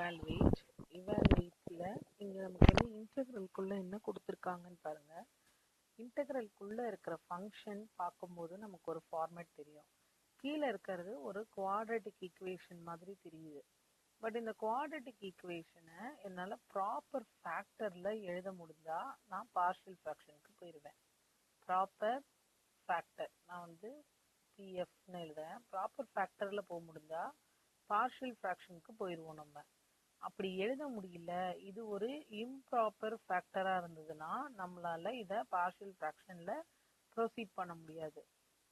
evaluate. Evaluateல இங்க நமக்கு வந்து இன்டெக்ரல்குள்ள என்ன கொடுத்துருக்காங்கன்னு பாருங்க. இன்டெக்ரல்குள்ள இருக்கிற ஃபங்க்ஷன் பார்க்கும்போது நமக்கு ஒரு ஃபார்மேட் தெரியும். கீழே இருக்கிறது ஒரு குவாட்ரேட்டிக் ஈக்குவேஷன் மாதிரி தெரியுது. பட் இந்த குவாட்ரேட்டிக் ஈக்குவேஷனை என்னால் ப்ராப்பர் ஃபேக்டரில் எழுத முடிஞ்சா நான் பார்ஷியல் ஃப்ராக்ஷனுக்கு போயிடுவேன். ப்ராப்பர் ஃபேக்டர் நான் வந்து பிஎஃப்னு எழுதுறேன். ப்ராப்பர் ஃபேக்டரில் போக முடிஞ்சா பார்ஷியல் ஃப்ராக்ஷனுக்கு போயிடுவோம் நம்ம. அப்படி எழுத முடியல, இது ஒரு இம்ப்ராப்பர் ஃபேக்டராக இருந்ததுன்னா நம்மளால இதை பார்ஷியல் ஃப்ராக்ஷனில் ப்ரொசீட் பண்ண முடியாது.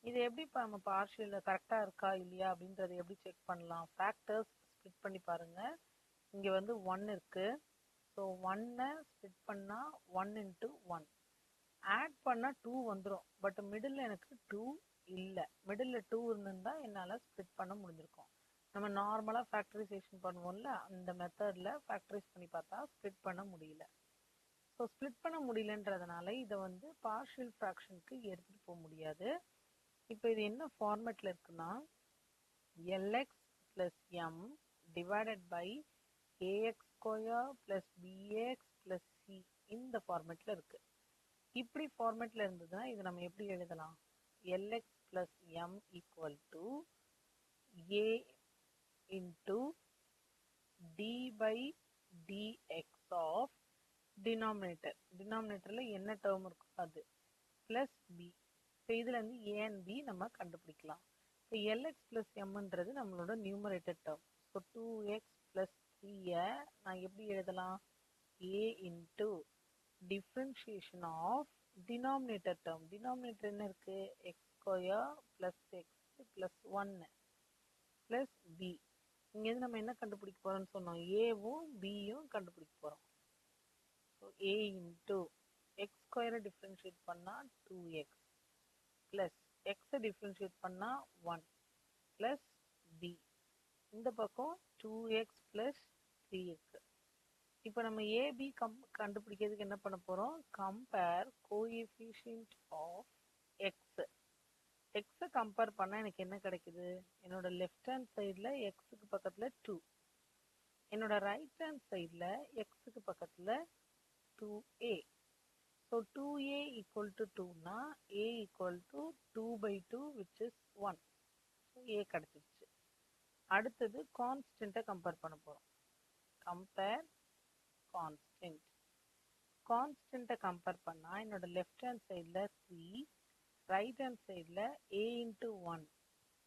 இது எப்படி நம்ம பார்ஷியலில் கரெக்டாக இருக்கா இல்லையா அப்படின்றத எப்படி செக் பண்ணலாம்? ஃபேக்டர்ஸ் ஸ்ப்ளிட் பண்ணி பாருங்க. இங்கே வந்து 1 இருக்கு. ஸோ 1-ஐ ஸ்ப்ளிட் பண்ணால் 1 இன்ட்டு 1 ஆட் பண்ணால் 2 வந்துடும். பட் மிடில் எனக்கு 2 இல்லை. மிடில் 2 இருந்திருந்தா என்னால் ஸ்ப்ளிட் பண்ண முடிஞ்சிருக்கும். நம்ம நார்மலாக ஃபேக்டரைசேஷன் பண்ணுவோம்ல, அந்த மெத்தடில் ஃபேக்டரைஸ் பண்ணி பார்த்தா ஸ்ப்ளிட் பண்ண முடியல. ஸோ ஸ்ப்ளிட் பண்ண முடியலன்றதுனால இதை வந்து பார்ஷியல் ஃப்ராக்ஷனுக்கு எடுத்துகிட்டு போக முடியாது. இப்போ இது என்ன ஃபார்மேட்டில் இருக்குன்னா, lx plus m divided by ax square plus bx plus c இந்த ஃபார்மேட்டில் இருக்குது. இப்படி ஃபார்மேட்டில் இருந்ததுன்னா இது நம்ம எப்படி எழுதலாம்? LX plus M equal to A into d by dx of denominatorல என்ன டேர்ம் இருக்கோ அது plus b. இப்போ இதுல இருந்து a and b நம்ம கண்டுபிடிக்கலாம். இப்போ lx plus mன்றது நம்மளோட numerator term. So 2x plus 3-ஐ நான் எப்படி எழுதலாம்? a into differentiation of denominator term. denominator என்ன இருக்கு? x square plus x plus 1 plus b. இங்கேருந்து நம்ம என்ன கண்டுபிடிக்க போறோம்னு சொன்னோம்? ஏவும் பியும் கண்டுபிடிக்க போறோம். ஸோ ஏ இன்ட்டு எக்ஸ் ஸ்கொயரை டிஃப்ரென்ஷியேட் பண்ணால் 2x ப்ளஸ் எக்ஸை டிஃப்ரென்ஷியேட் பண்ணால் 1 ப்ளஸ் பி. இந்த பக்கம் 2x ப்ளஸ் 3 இருக்கு. இப்போ நம்ம ஏபி கண்டுபிடிக்கிறதுக்கு என்ன பண்ண போகிறோம்? Compare coefficient of x. எக்ஸை கம்பேர் பண்ணால் எனக்கு என்ன கிடைக்குது? என்னோட லெஃப்ட் ஹேண்ட் சைடில் எக்ஸுக்கு பக்கத்தில் 2, என்னோட ரைட் ஹேண்ட் சைடில் எக்ஸுக்கு பக்கத்தில் 2a. So 2a equal to 2னா a equal to 2/2 which is 1. So a கிடச்சிருச்சு. அடுத்தது கான்ஸ்டன்ட்டை கம்பேர் பண்ண போகிறோம். Compare constant. கான்ஸ்டன்ட்டை கம்பேர் பண்ணால் என்னோட லெஃப்ட் ஹேண்ட் சைடில் 3, ரைட் ஹேண்ட் சைடில் a இன்ட்டு 1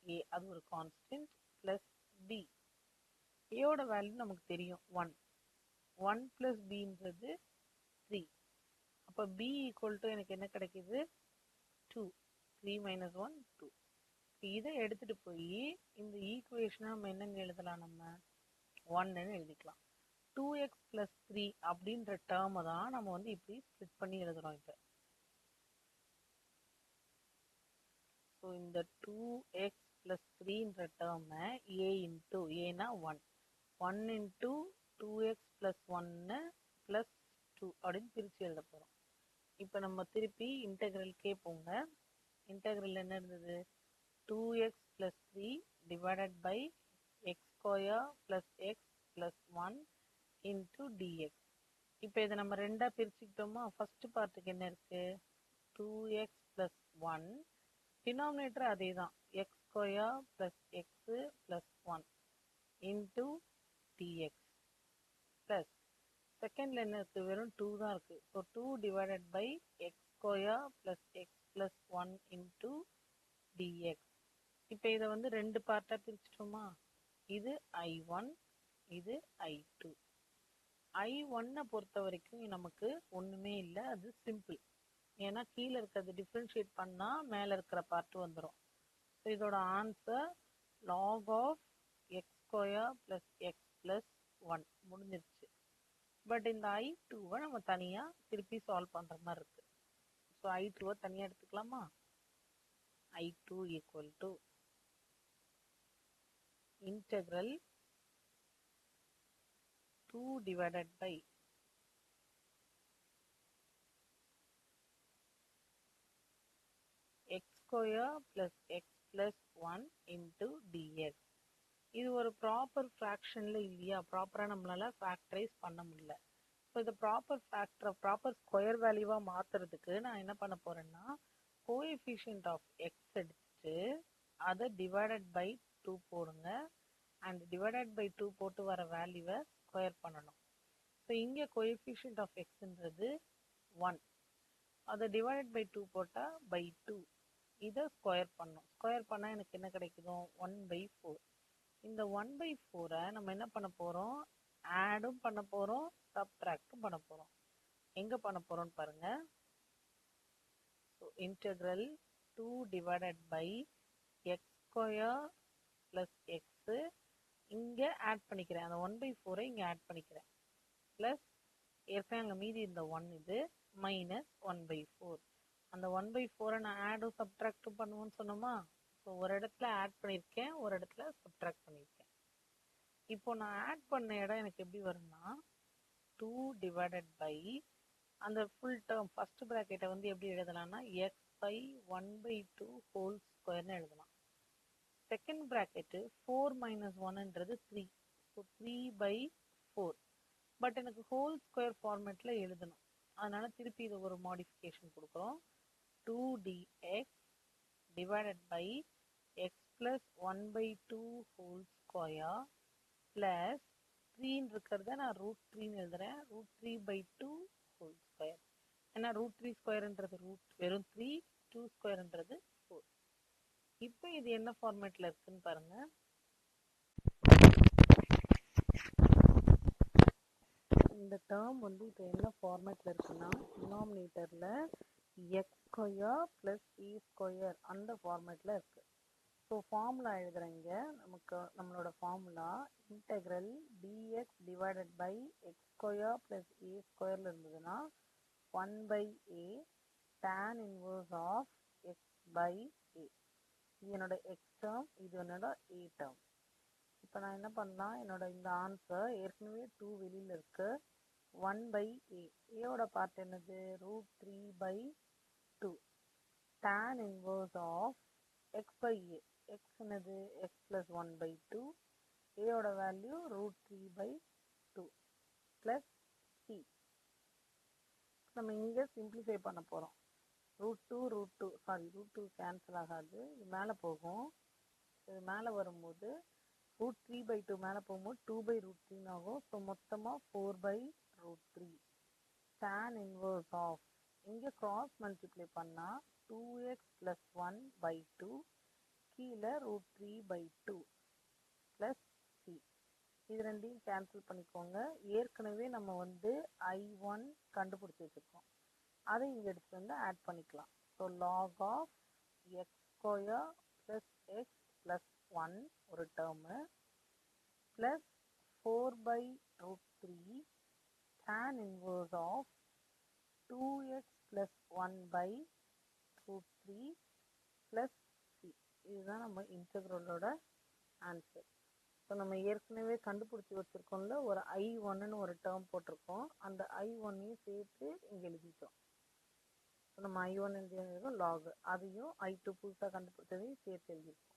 a, அது ஒரு கான்ஸ்டன்ட் ப்ளஸ் b. ஏயோட வேல்யூ நமக்கு தெரியும் 1 ப்ளஸ் பின்றது 3. அப்போ b ஈக்குவல் டு எனக்கு என்ன கிடைக்குது? 2. 3 மைனஸ் 1 2. இதை எடுத்துகிட்டு போய் இந்த ஈக்குவேஷனை நம்ம என்னென்னு எழுதலாம்? நம்ம 1ன்னு எழுதிக்கலாம். 2x ப்ளஸ் 3 அப்படின்ற டேர்மை தான் நம்ம வந்து இப்படி ஸ்ப்ளிட் பண்ணி எழுதுகிறோம். இப்போ ஸோ இந்த 2x ப்ளஸ் 3ன்ற டேர்மை a இன்ட்டு ஏனா 1 இன்ட்டு 2x ப்ளஸ் 1 ப்ளஸ் 2 அப்படின்னு பிரித்து எழுத போகிறோம். இப்போ நம்ம திருப்பி இன்டெக்ரல்கே போங்க. இன்டெக்ரல் என்ன இருந்தது? 2x plus 3 divided by x square plus x plus 1 into dx. இப்போ இதை நம்ம ரெண்டாக பிரிச்சுக்கிட்டோமா? ஃபர்ஸ்ட் பார்ட்டுக்கு என்ன இருக்குது? 2x ப்ளஸ் 1, டினாமினேட்டர் அதே தான், x square plus x plus 1 into dx plus செகண்டில் என்ன இருக்குது? வெறும் 2 தான் இருக்குது. So 2 divided by x square plus x plus 1 into dx. இப்போ இதை வந்து ரெண்டு பார்ட்டாக பிரிச்சிட்டோமா? இது I1, இது I2. I1-ஐ பொறுத்த வரைக்கும் நமக்கு ஒன்றுமே இல்லை, அது சிம்பிள். ஏன்னா கீழே இருக்கிறது டிஃப்ரென்ஷியேட் பண்ணால் மேலே இருக்கிற பார்ட் வந்துடும். ஸோ இதோட answer log of x square plus x plus 1 முடிஞ்சிருச்சு. பட் இந்த I2-வை நம்ம தனியாக திருப்பி சால்வ் பண்ணுற மாதிரி இருக்குது. ஸோ I2-வை தனியாக எடுத்துக்கலாமா? I2 equal to integral 2 divided by x square plus x plus 1 into dx. இது ஒரு ப்ராப்பர் ஃப்ராக்ஷன்ல இல்லையா, ப்ராப்பரா நம்மளால ஃபேக்டரைஸ் பண்ண முடியல. ஸோ இதை ப்ராப்பர் ஸ்கொயர் வேல்யூவா மாத்துறதுக்கு நான் என்ன பண்ண போறேன்னா, கோஎஃபிஷியன்ட் ஆஃப் எக்ஸ் எடுத்துட்டு அதை டிவைடட் பை 2 போடுங்க. அண்ட் டிவைடட் பை 2 போட்டு வர வேல்யூவை ஸ்கொயர் பண்ணணும். ஸோ இங்கே கோஎஃபிஷியன்ட் ஆஃப் எக்ஸ்ன்றது 1, அதை டிவைடட் பை 2 போட்டால் பை 2. இதை ஸ்கொயர் பண்ணணும். ஸ்கொயர் பண்ணால் எனக்கு என்ன கிடைக்குதோ 1/4. இந்த 1/4 நம்ம என்ன பண்ண போகிறோம், ஆடும் பண்ண போகிறோம், சப்ட்ராக்டும் பண்ண போகிறோம். எங்கே பண்ண போகிறோம்னு பாருங்க. So integral 2 divided by x square plus x இங்கே ஆட் பண்ணிக்கிறேன். அந்த 1/4 இங்கே ஆட் பண்ணிக்கிறேன். ப்ளஸ் ஏற்கனவே அங்கே மீதி இந்த 1 இது மைனஸ் 1/4. அந்த 1/4 நான் ஆடும் சப்ட்ராக்டும் பண்ணுவோன்னு சொன்னோமா. ஸோ ஒரு இடத்துல ஆட் பண்ணியிருக்கேன், ஒரு இடத்துல சப்ட்ராக்ட் பண்ணியிருக்கேன். இப்போ நான் ஆட் பண்ண இடம் எனக்கு எப்படி வரும்னா 2 டிவைடட் பை அந்த ஃபுல் டேர்ம் ஃபர்ஸ்ட் ப்ராக்கெட்டை வந்து எப்படி எழுதலாம்னா எக்ஸ் பை 1/2 ஹோல் ஸ்கொயர்னு எழுதலாம். செகண்ட் ப்ராக்கெட்டு 4 மைனஸ் 1ன்றது 3. ஸோ 3/4. பட் எனக்கு ஹோல் ஸ்கொயர் ஃபார்மேட்டில் எழுதணும். அதனால திருப்பி இது ஒரு மாடிஃபிகேஷன் கொடுக்குறோம். 2dx divided by x plus 1/2 whole square plus 3 இருக்கிறத நான் √3 எழுதுறேன். √3/2 whole square. ஏன்னா √3 ஸ்கொயர்ன்றது வெறும் 3, 2 ஸ்கொயர்ன்றது 4. இப்போ இது என்ன ஃபார்மேட்ல இருக்குன்னு பாருங்க. இந்த டேர்ம் வந்து இப்போ என்ன ஃபார்மேட்ல இருக்குன்னா டினாமினேட்டர்ல x square plus e square அந்த ஃபார்மேட்ல இருக்கு. ஸோ ஃபார்முலா எழுதுறீங்க. நம்மளோட formula integral dx divided by x square plus a ஸ்கொயர்ல இருந்ததுன்னா 1/a tan inverse of x by a. இது என்னோட எக்ஸ் டேர்ம், இது என்னோட ஏ டேர்ம். இப்போ நான் என்ன பண்ணலாம், என்னோட இந்த ஆன்சர் ஏற்கனவே 2 வெளியில் இருக்கு. 1/a, ஏயோட பார்ட் என்னது √3/2 tan inverse of x by a. X என்னது எக்ஸ் பிளஸ் 1/2, ஏயோட வேல்யூ √3/2 பிளஸ் சி. நம்ம இங்கே சிம்பிளிஃபை பண்ண போகிறோம். √2 கேன்சல் ஆகாது, இது மேலே போகும். இது மேலே வரும்போது √3/2 மேலே போகும்போது 2/√3 ஆகும். ஸோ மொத்தமாக 4/√3 tan inverse ஆஃப் இங்கே கிராஸ் மல்டிப்ளை பண்ணால் 2x plus 1/2 கீழே √3/2 plus c. இது ரெண்டையும் கேன்சல் பண்ணிக்கோங்க. ஏற்கனவே நம்ம வந்து I1 கண்டுபிடிச்சி வச்சுருக்கோம், அதை இங்கே எடுத்து வந்து ஆட் பண்ணிக்கலாம். So log of x square plus x plus 1 ஒரு term plus 4/√3 tan inverse of 2x plus 1/√3 plus c. இதுதான் நம்ம இன்டெக்ரலோட ஆன்சர். ஸோ நம்ம ஏற்கனவே கண்டுபிடிச்சி வச்சுருக்கோம்ல, ஒரு I1ன்னு ஒரு டேர்ம் போட்டிருக்கோம். அந்த I1ஐயும் சேர்த்து இங்கே எழுதிட்டோம். ஸோ நம்ம I1 எழுதியிருக்கோம் லாக், அதையும் I2 புதுசாக கண்டுபிடிச்சதையும் சேர்த்து எழுதியிருக்கோம்.